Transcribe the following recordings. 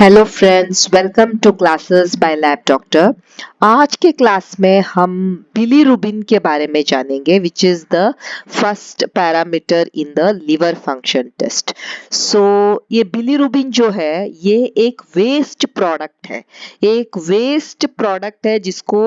Hello friends, welcome to classes by lab doctor. आज के class में हम बिलीरुबिन के बारे में जानेंगे, which is the first parameter in the liver function test. So ये बिलीरुबिन जो है ये एक वेस्ट प्रोडक्ट है। एक वेस्ट प्रोडक्ट है जिसको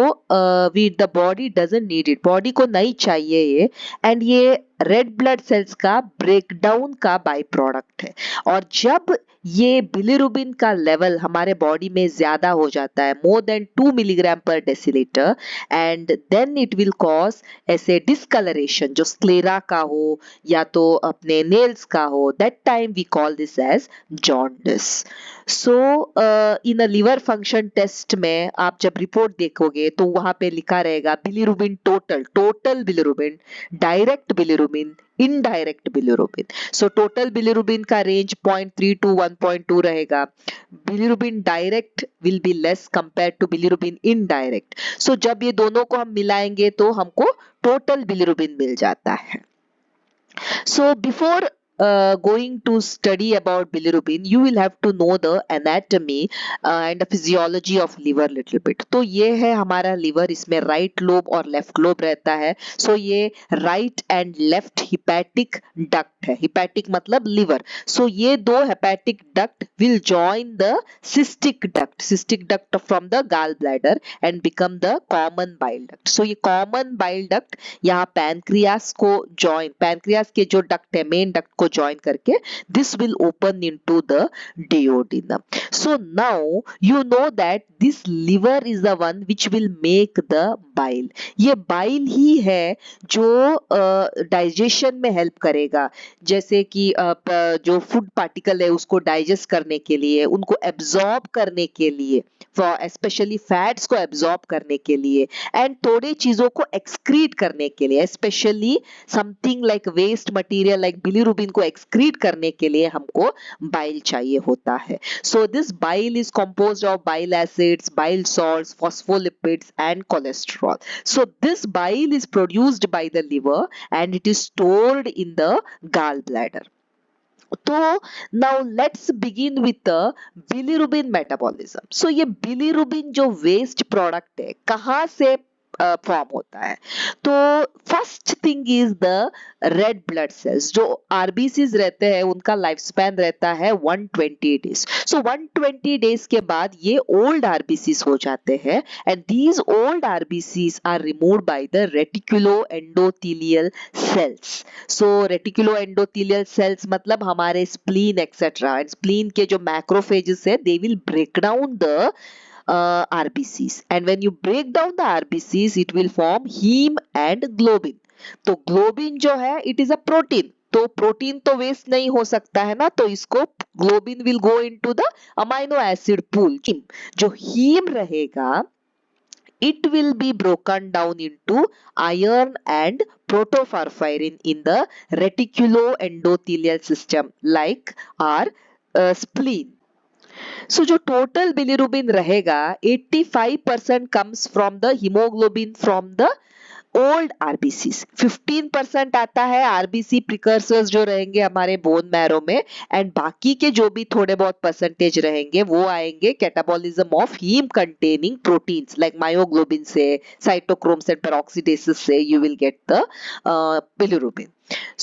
we the body doesn't need it, body को नहीं चाहिए ये। एंड ये रेड ब्लड सेल्स का ब्रेकडाउन का बाई प्रोडक्ट है। और जब ये बिलीरुबिन का लेवल हमारे बॉडी में ज्यादा हो जाता है, more than 2 milligram per decilitre, and then it will cause ऐसे डिस्कलरेशन जो स्क्लेरा का हो या तो अपने नेल्स का हो, that time we call this as jaundice. So in a liver function test में आप जब रिपोर्ट देखोगे तो वहां पे लिखा रहेगा bilirubin total bilirubin, direct bilirubin, indirect bilirubin. So total bilirubin का रेंज 0.3 टू 1.2 रहेगा। Bilirubin direct will be less compare to bilirubin indirect. So जब ये दोनों को हम मिलाएंगे तो हमको टोटल बिलीरुबिन मिल जाता है। So before going to study about bilirubin, you will have to know the anatomy and the physiology of liver little bit. तो ये है हमारा liver, इसमें right lobe और left lobe रहता है। So ये right and left hepatic duct है। hepatic मतलब liver. So ये दो hepatic duct will join the cystic duct from the gallbladder and become the common bile duct. So ये common bile duct यहाँ pancreas को जॉइन, पैनक्रियास के जो duct है मेन डक्ट को जॉइन करके this will open into the duodenum. So now you know that this liver is the one which will make the bile. ये bile ही है जो डाइजेशन में हेल्प करेगा, जैसे कि जो फूड पार्टिकल है उसको डाइजेस्ट करने के लिए, उनको एब्जॉर्ब करने के लिए, फॉर स्पेशली फैट्स को एब्जॉर्ब करने के लिए, एंड थोड़े चीजों को एक्सक्रीट करने के लिए, specially something like waste material like bilirubin को एक्सक्रीट करने के लिए हमको बाइल चाहिए होता है। So this bile is composed of bile acids, bile salts, phospholipids and cholesterol. So this bile is produced by the liver and it is stored in the gall bladder. तो now let's begin with the bilirubin metabolism. So ये bilirubin जो waste product है कहाँ से form होता है? तो first thing is the red blood sales. जो आरबीसीज रहते हैं उनका लाइफ स्पैन रहता है 120 डेज। सो 120 डेज के बाद ये ओल्ड आरबीसीज हो जाते हैं and these old RBCs are removed by the reticuloendothelial cells. So reticuloendothelial cells मतलब हमारे स्प्लीन एक्सेट्रा, एंड स्प्लीन के जो मैक्रोफेजेस है they will break down the RBCs, and when you break down the RBCs it will form heme and globin। तो globin जो है it is a protein, तो protein तो वेस्ट नहीं हो सकता है ना, तो इसको globin will go into the amino acid pool. जो हीम रहेगा it will be broken down into iron and protoporphyrin in the reticuloendothelial system like our spleen। सो जो टोटल बिलीरुबिन रहेगा 85% comes from the haemoglobin from the old RBCs, 15% आता है RBC precursors जो रहेंगे हमारे bone marrow में, and बाकी के जो भी थोड़े बहुत परसेंटेज रहेंगे वो आएंगे catabolism of heme containing proteins like myoglobin से, साइटोक्रोम्स एंड पेरोक्सीडेसेस से you will get the bilirubin.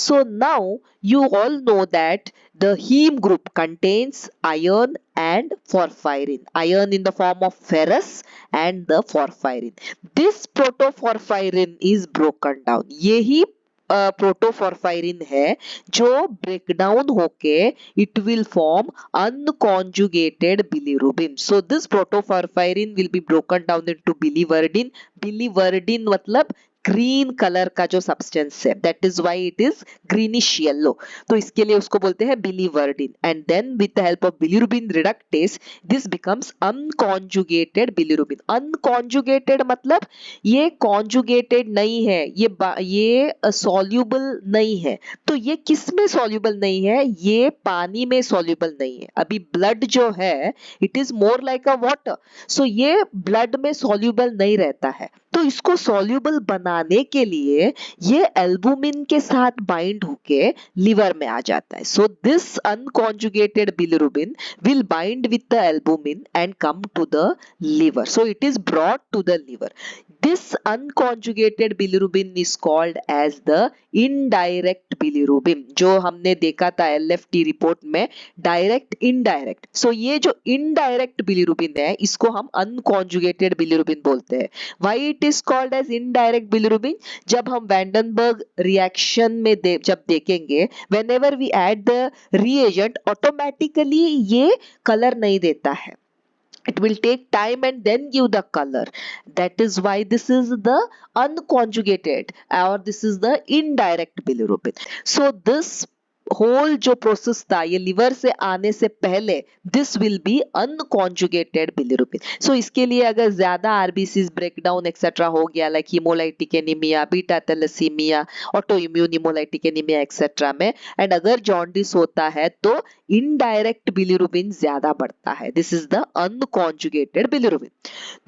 So now you all know that the heme group contains iron and porphyrin, iron in the form of ferrous and the porphyrin. This protoporphyrin is broken down। यही प्रोटोफॉर्फायरिन है जो breakdown होके it will form unconjugated bilirubin. So this protoporphyrin will be broken down into biliverdin. Biliverdin मतलब green colour का जो substance है, that is why it is greenish yellow, तो इसके लिए उसको बोलते हैं biliverdin. And then with the help of bilirubin reductase this becomes unconjugated bilirubin. Unconjugated मतलब ये कॉन्जुगेटेड नहीं है, ये सॉल्युबल नहीं है। तो ये किस में सॉल्युबल नहीं है? ये पानी में सॉल्युबल नहीं है। अभी ब्लड जो है it is more like a water, so ये ब्लड में सॉल्युबल नहीं रहता है। तो इसको सॉल्युबल बनाने के लिए ये एल्बुमिन के साथ बाइंड होके लिवर में आ जाता है. So this unconjugated bilirubin will bind with the albumin and come to the liver. So it is brought to the liver. This unconjugated bilirubin is called as the indirect bilirubin. जो हमने देखा था LFT report में direct indirect. सो ये जो indirect bilirubin है इसको हम अनकॉन्जुगेटेड बिलिरुबिन बोलते हैं. Why it is called as indirect bilirubin? जब हम वैंडनबर्ग रिएक्शन में जब देखेंगे whenever we add the reagent automatically ये कलर नहीं देता है. It will take time and then give the color. That is why this is the unconjugated or this is the indirect bilirubin. So this whole जो process था ये liver से आने से पहले this will be unconjugated bilirubin. So इसके लिए अगर ज्यादा आरबीसीज ब्रेकडाउन एक्सेट्रा हो गया like haemolytic anaemia, beta thalassaemia, auto immune haemolytic anaemia etcetera में, एंड अगर जॉन्डिस होता है तो इनडायरेक्ट बिलिरुबिन ज्यादा बढ़ता है. This is the unconjugated bilirubin.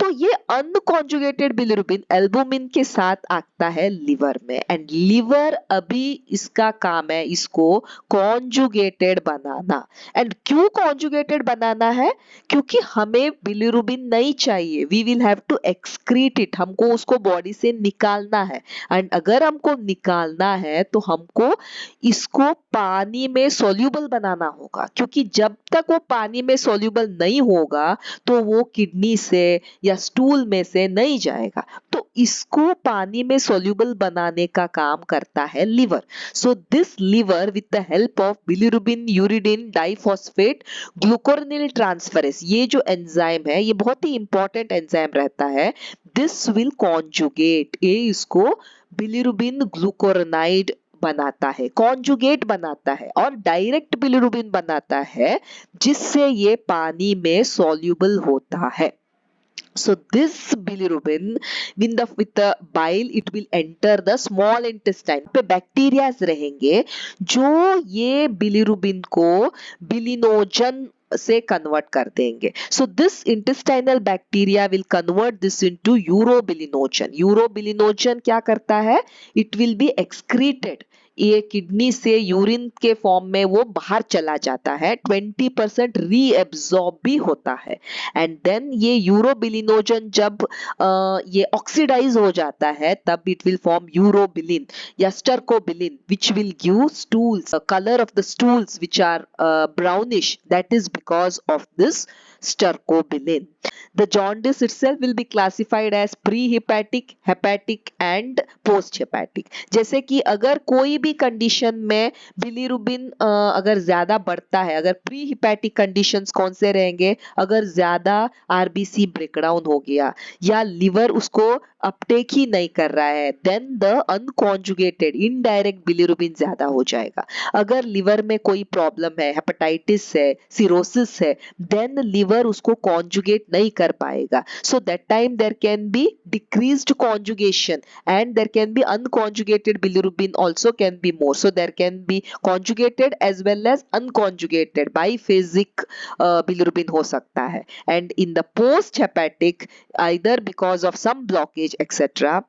तो ये अनकॉन्जुगेटेड बिलिरुबिन एल्बुमिन के साथ आता है लिवर में, एंड लिवर अभी इसका काम है इसको कॉन्जुगेटेड बनाना. एंड क्यों कॉन्जुगेटेड बनाना है? क्योंकि हमें बिलिरुबिन नहीं चाहिए. We will have to excrete it. हमको उसको बॉडी से निकालना है, एंड अगर हमको निकालना है तो हमको इसको पानी में सोल्यूबल बनाना होगा. क्योंकि जब तक वो पानी में सोल्यूबल नहीं होगा तो वो किडनी से या स्टूल में से नहीं जाएगा. तो इसको पानी में सोल्यूबल बनाने का काम करता है liver. So this liver with the help of bilirubin uridine diphosphate glucuronyl transferase, ये जो एंजाइम है ये बहुत ही इंपॉर्टेंट एंजाइम रहता है. दिस विल कॉन्जुगेट, ये इसको बिलिरुबिन ग्लूकोरनाइड बनाता है, कॉन्जुगेट बनाता है और डायरेक्ट बिलिरुबिन बनाता है जिससे ये पानी में सॉल्युबल होता है. So this bilirubin with the bile it will enter the small intestine. पे बैक्टीरियाज रहेंगे जो ये बिलिरुबिन को बिलिनोजन से कन्वर्ट कर देंगे. So this intestinal bacteria will convert this into urobilinogen. Urobilinogen क्या करता है? It will be excreted. ये किडनी से यूरिन के फॉर्म में वो बाहर चला जाता है. 20% रीएब्सॉर्ब भी होता है. एंड देन ये यूरोबिलिनोजन जब ये ऑक्सीडाइज हो जाता है तब इट विल फॉर्म यूरोबिलिन या stercobilin which will give stools, colour of the stools which are brownish. That is because of this stercobilin. The jaundice itself will be classified as pre-hepatic, hepatic and post-hepatic. जैसे कि अगर कोई भी condition में bilirubin अगर ज्यादा बढ़ता है, अगर प्री हिपैटिक कंडीशंस कौन से रहेंगे? अगर ज्यादा आरबीसी ब्रेकडाउन हो गया या लिवर उसको अपटेक ही नहीं कर रहा है, then the unconjugated indirect bilirubin ज्यादा हो जाएगा. अगर लिवर में कोई प्रॉब्लम है, हेपेटाइटिस है, सिरोसिस है, देन लिवर उसको कॉन्जुगेट नहीं कर पाएगा. So that time there can be decreased conjugation and there can be unconjugated bilirubin also can be more. So there can be conjugated as well as unconjugated biphasic bilirubin हो सकता है. And in the post hepatic, either because of some blockage etc,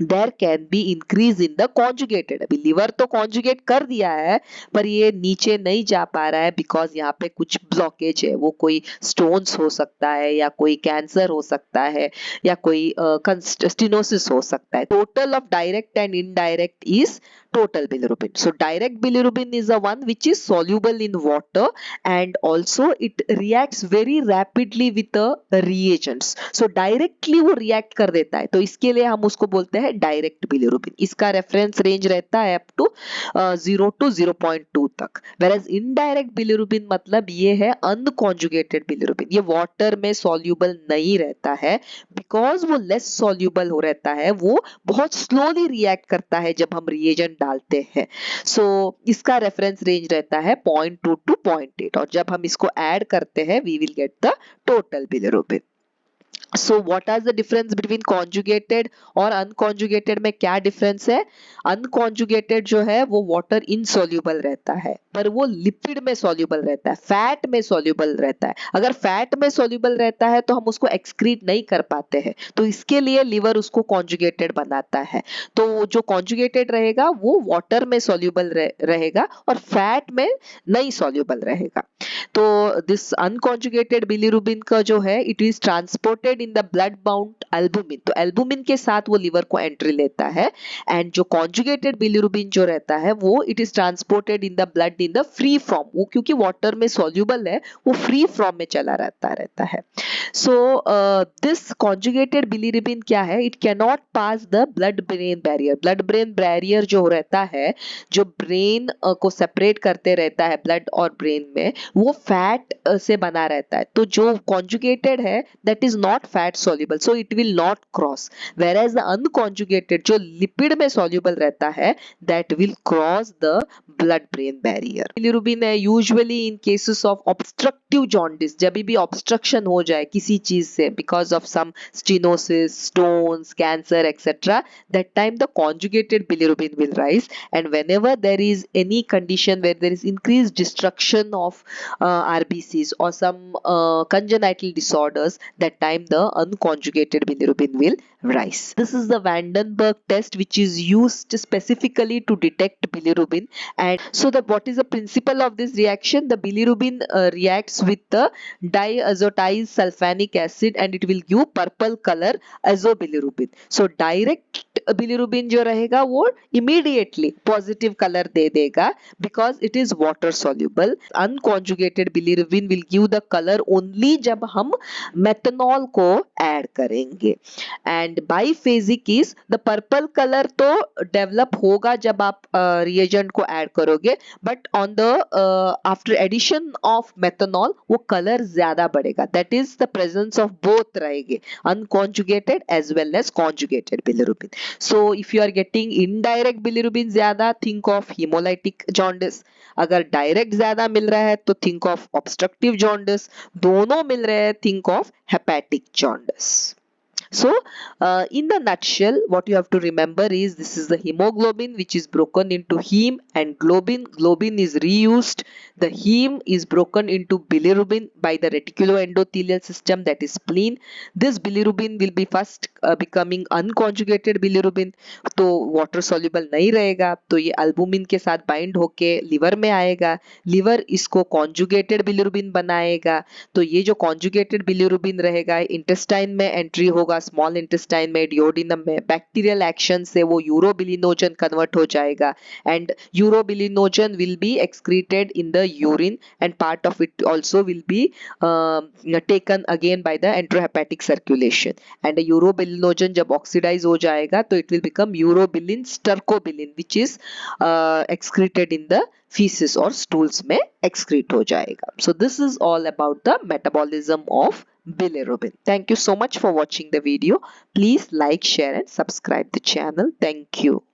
there can be increase in the conjugated. अभी liver तो conjugate कर दिया है पर ये नीचे नहीं जा पा रहा है बिकॉज यहाँ पे कुछ ब्लॉकेज है. वो कोई स्टोन्स हो सकता है या कोई कैंसर हो सकता है या कोई स्टेनोसिस हो सकता है. Total of direct and indirect is total bilirubin. So direct bilirubin is the one which is soluble in water and also it reacts very rapidly with the reagents. So directly वो react कर देता है, तो इसके लिए हम उसको बोलते हैं direct bilirubin. इसका रेफरेंस रेंज रहता है up to 0 to 0.2 तक. Whereas indirect bilirubin मतलब ये है unconjugated bilirubin. ये water में soluble नहीं रहता है because वो less soluble हो रहता है, वो बहुत slowly react करता है जब हम reagent डालते हैं. सो इसका रेफरेंस रेंज रहता है 0.2 to 0.8 और जब हम इसको ऐड करते हैं we will get the total bilirubin. So what are the difference between conjugated और अनकॉन्जुगेटेड में क्या डिफरेंस है? अनकॉन्जुगेटेड जो है वो वाटर इनसॉल्युबल रहता है, पर वो लिपिड में सॉल्युबल रहता है, फैट में सॉल्युबल रहता है। अगर फैट में सॉल्युबल रहता है तो हम उसको एक्सक्रीट नहीं कर पाते हैं, तो इसके लिए लिवर उसको कॉन्जुगेटेड बनाता है। तो जो कॉन्जुगेटेड रहेगा वो वाटर में सॉल्युबल रहेगा और फैट में नहीं सॉल्युबल रहेगा। तो दिस अनकॉन्जुगेटेड बिलीरुबिन का जो है it is transported in the blood bound albumin, तो एल्बुमिन के साथ वो लिवर को एंट्री लेता है। एंड जो कॉन्जुगेटेड बिलीरुबिन जो रहता है वो it is transported in the blood in the free form, वो क्योंकि वाटर में सॉल्युबल है वो फ्री फॉर्म में चला रहता है। सो दिस कॉन्जुगेटेड बिलीरुबिन क्या है, it can not pass the blood brain barrier. Blood brain barrier जो रहता है, जो ब्रेन को सेपरेट करते रहता है ब्लड और ब्रेन में, वो फैट से बना रहता है। तो जो कॉन्जुगेटेड है that is not fat soluble, so it will not cross. Whereas the unconjugated जो लिपिड में सॉल्युबल रहता है that will cross the blood brain barrier. Bilirubin है usually in cases of obstructive jaundice, जब भी ऑब्स्ट्रक्शन हो जाए किसी चीज से because of some stenosis, stones, cancer etcetera, that time the conjugated bilirubin will rise. And whenever there is any condition where there is increased destruction of RBCs or some congenital disorders, that time the unconjugated bilirubin will rise. This is the Vandenberg test which is used specifically to detect bilirubin. And so the what is the principle of this reaction? The bilirubin reacts with the diazotized sulfanic acid and it will give purple color azobilirubin. So direct bilirubin जो रहेगा वो immediately positive colour दे देगा because it is water soluble. Unconjugated bilirubin will give the colour only जब हम methanol को add करेंगे। And biphasic is the purple colour तो डेवलप होगा जब आप रिएजेंट को ऐड करोगे, but on the after addition of methanol वो कलर ज्यादा बढ़ेगा। That is the presence of both रहेंगे, unconjugated as well as conjugated bilirubin. So if you are getting indirect bilirubin ज्यादा, think of hemolytic jaundice। अगर direct ज्यादा मिल रहा है तो think of obstructive jaundice। दोनों मिल रहे हैं, think of hepatic jaundice। So, in the nutshell, what you have to remember is this is the hemoglobin which is broken into heme and globin. Globin is reused. The heme is broken into bilirubin by the reticuloendothelial system, that is spleen. This bilirubin will be first becoming unconjugated bilirubin. तो water soluble नहीं रहेगा तो ये albumin के साथ bind होके liver में आएगा। liver इसको conjugated bilirubin बनाएगा। तो ये जो conjugated bilirubin रहेगा intestine में entry होगा, स्मॉल इंटेस्टाइन में, डिओडिनम में, बैक्टीरियल एक्शन से वो यूरोबिलिनोजन कन्वर्ट हो जाएगा and urobilinogen will be excreted in the urine and part of it also will be taken again by the enterohepatic circulation. And urobilinogen जब oxidise हो जाएगा तो it will become urobilin stercobilin which is excreted in the feces or stools में excrete हो जाएगा। So this is all about the metabolism of bilirubin. Thank you so much for watching the video. Please like, share and subscribe the channel. Thank you.